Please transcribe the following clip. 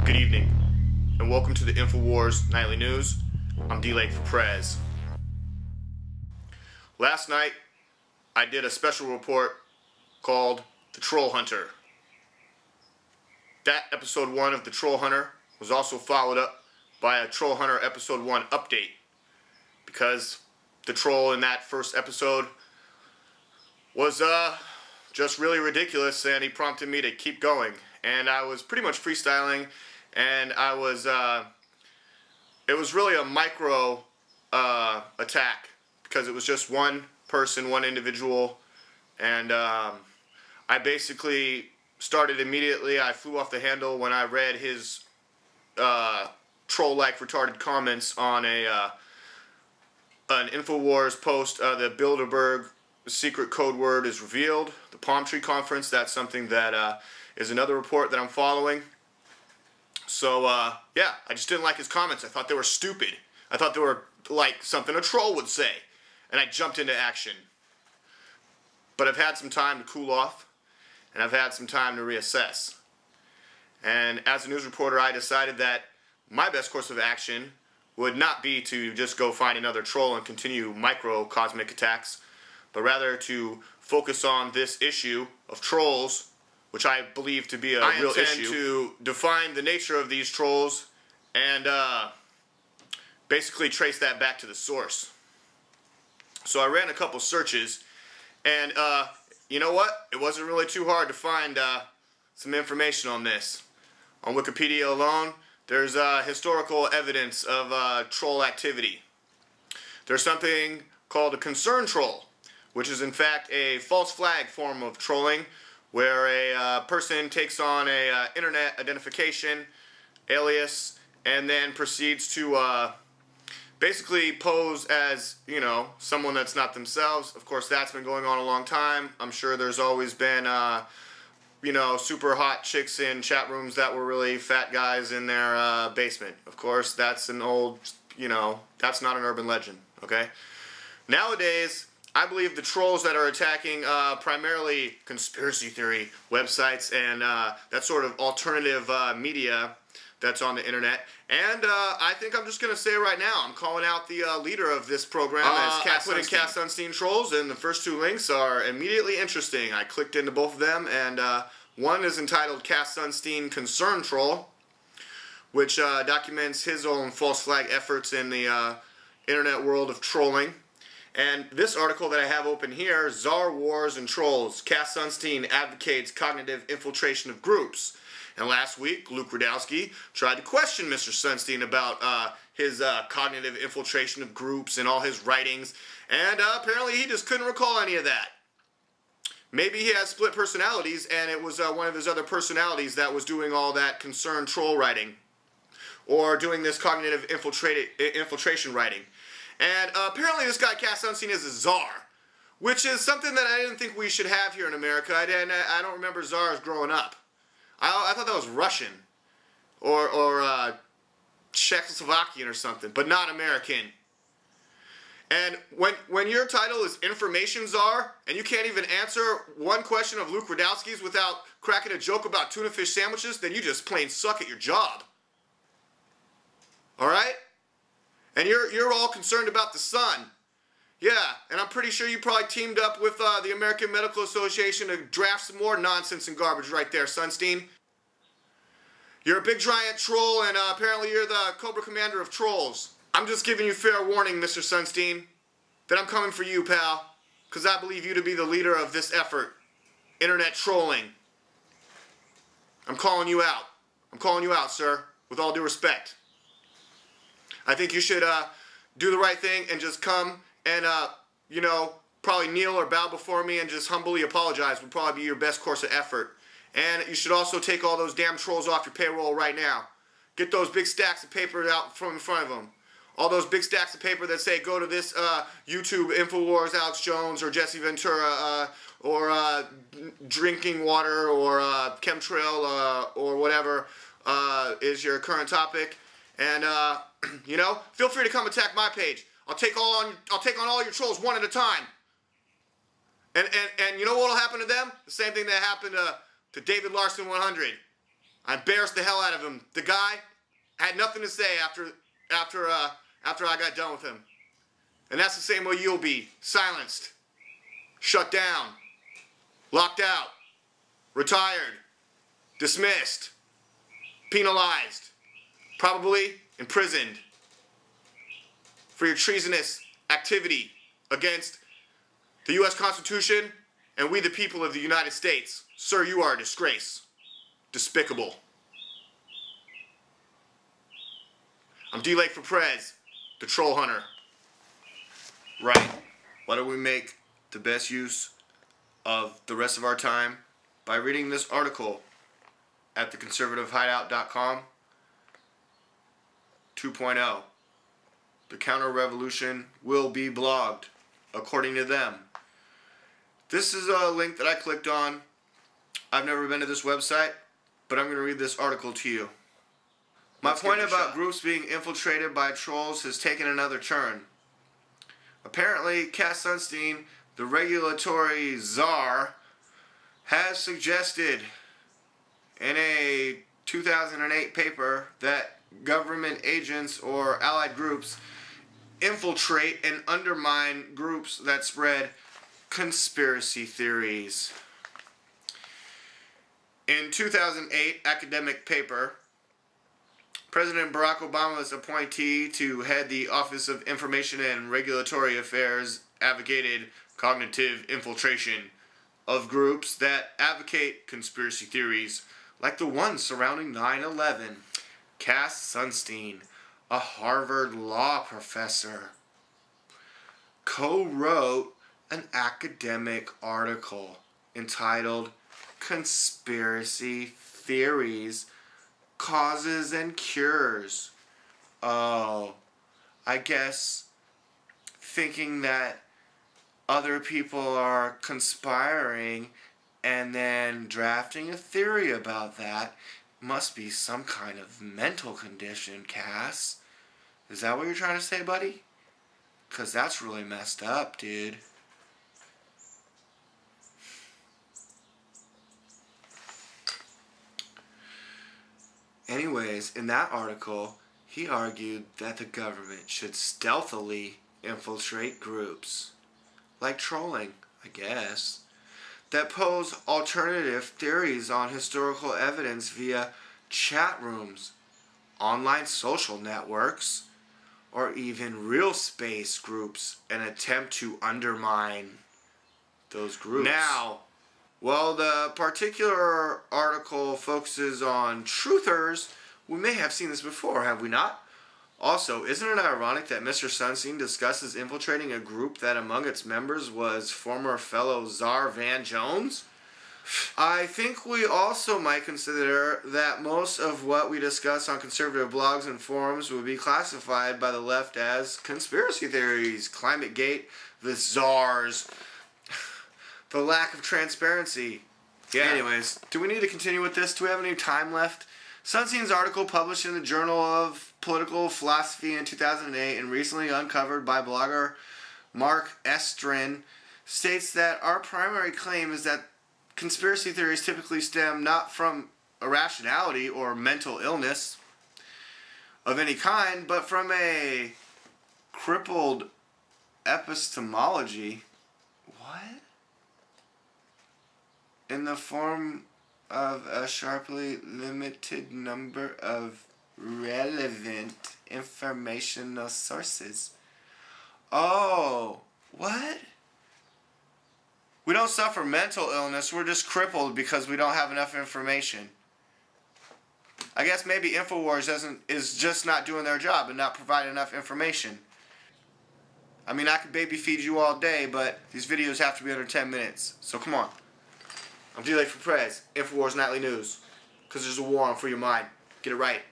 Good evening, and welcome to the InfoWars Nightly News. I'm DLAKE for PREZ. Last night, I did a special report called The Troll Hunter. That episode 1 of The Troll Hunter was also followed up by a Troll Hunter episode 1 update, because the troll in that first episode was just really ridiculous, and he prompted me to keep going. And I was pretty much freestyling, and I was it was really a micro attack, because it was just one person, one individual, and I basically started immediately. I flew off the handle when I read his troll-like retarded comments on an InfoWars post. The Bilderberg secret code word is revealed. The Palm Tree Conference, that's something that is another report that I'm following. So, yeah, I just didn't like his comments. I thought they were stupid. I thought they were like something a troll would say. And I jumped into action. But I've had some time to cool off, and I've had some time to reassess. And as a news reporter, I decided that my best course of action would not be to just go find another troll and continue micro-cosmic attacks, but rather to focus on this issue of trolls, which I believe to be a real issue. I intend to define the nature of these trolls and basically trace that back to the source. So I ran a couple searches, and you know what? It wasn't really too hard to find some information on this. On Wikipedia alone, there's historical evidence of troll activity. There's something called a concern troll, which is in fact a false flag form of trolling, where a person takes on a internet identification alias and then proceeds to basically pose as, you know, someone that's not themselves. Of course, that's been going on a long time. I'm sure there's always been you know, super hot chicks in chat rooms that were really fat guys in their basement. Of course, that's an old, you know, that's not an urban legend, okay? Nowadays, I believe the trolls that are attacking primarily conspiracy theory websites and that sort of alternative media that's on the internet. And I think I'm just going to say right now, I'm calling out the leader of this program as Cass Sunstein Trolls, and the first two links are immediately interesting. I clicked into both of them, and one is entitled Cass Sunstein Concern Troll, which documents his own false flag efforts in the internet world of trolling. And this article that I have open here, CZAR Wars and Trolls, Cass Sunstein advocates cognitive infiltration of groups. And last week, Luke Radowski tried to question Mr. Sunstein about his cognitive infiltration of groups and all his writings, and apparently he just couldn't recall any of that. Maybe he has split personalities, and it was one of his other personalities that was doing all that concerned troll writing, or doing this cognitive infiltration writing. And apparently this guy, Cass Sunstein, is a czar, which is something that I didn't think we should have here in America. I don't remember czars growing up. I thought that was Russian or Czechoslovakian or something, but not American. And when your title is Information Czar, and you can't even answer one question of Luke Radowski's without cracking a joke about tuna fish sandwiches, then you just plain suck at your job. Alright? And you're all concerned about the sun. Yeah, and I'm pretty sure you probably teamed up with the American Medical Association to draft some more nonsense and garbage right there, Sunstein. You're a big giant troll, and apparently you're the Cobra Commander of Trolls. I'm just giving you fair warning, Mr. Sunstein, that I'm coming for you, pal, because I believe you to be the leader of this effort, internet trolling. I'm calling you out. I'm calling you out, sir, with all due respect. I think you should do the right thing and just come and, you know, probably kneel or bow before me and just humbly apologize would probably be your best course of effort. And you should also take all those damn trolls off your payroll right now. Get those big stacks of paper out from in front of them. All those big stacks of paper that say go to this YouTube, InfoWars, Alex Jones, or Jesse Ventura, or drinking water, or chemtrail, or whatever is your current topic. And, you know, feel free to come attack my page. I'll take on all your trolls one at a time. And you know what will happen to them? The same thing that happened to David Larson 100. I embarrassed the hell out of him. The guy had nothing to say after I got done with him. And that's the same way you'll be. Silenced. Shut down. Locked out. Retired. Dismissed. Penalized. Probably imprisoned. For your treasonous activity against the U.S. Constitution and we the people of the United States. Sir, you are a disgrace. Despicable. I'm DLAKE for PREZ, the troll hunter. Right. Why don't we make the best use of the rest of our time by reading this article at theconservativehideout.com 2.0. The counter-revolution will be blogged, according to them. This is a link that I clicked on. I've never been to this website, but I'm going to read this article to you. My point about groups being infiltrated by trolls has taken another turn. Apparently, Robert Sunstein, the regulatory CZAR, has suggested in a 2008 paper that government agents or allied groups infiltrate and undermine groups that spread conspiracy theories. In 2008 academic paper, President Barack Obama's appointee to head the Office of Information and Regulatory Affairs advocated cognitive infiltration of groups that advocate conspiracy theories like the one surrounding 9/11. Robert Sunstein, a Harvard law professor, co-wrote an academic article entitled Conspiracy Theories, Causes and Cures. Oh, I guess thinking that other people are conspiring and then drafting a theory about that must be some kind of mental condition, Cass. Is that what you're trying to say, buddy? 'Cause that's really messed up, dude. Anyways, in that article, he argued that the government should stealthily infiltrate groups, like trolling, I guess, that pose alternative theories on historical evidence via chat rooms, online social networks, or even real space groups, and attempt to undermine those groups. Now, while the particular article focuses on truthers, we may have seen this before, have we not? Also, isn't it ironic that Mr. Sunstein discusses infiltrating a group that among its members was former fellow czar Van Jones? I think we also might consider that most of what we discuss on conservative blogs and forums would be classified by the left as conspiracy theories, ClimateGate, the czars, the lack of transparency. Yeah. Anyways, do we need to continue with this? Do we have any time left? Sunstein's article, published in the Journal of Political Philosophy in 2008 and recently uncovered by blogger Mark Estrin, states that our primary claim is that conspiracy theories typically stem not from irrationality or mental illness of any kind, but from a crippled epistemology. What? In the form of a sharply limited number of relevant informational sources. Oh, what? We don't suffer mental illness, we're just crippled because we don't have enough information. I guess maybe InfoWars is just not doing their job and not providing enough information. I mean, I could baby feed you all day, but these videos have to be under 10 minutes. So come on. I'm DLAKE for PREZ, InfoWars Nightly News. Because there's a war on for your mind. Get it right.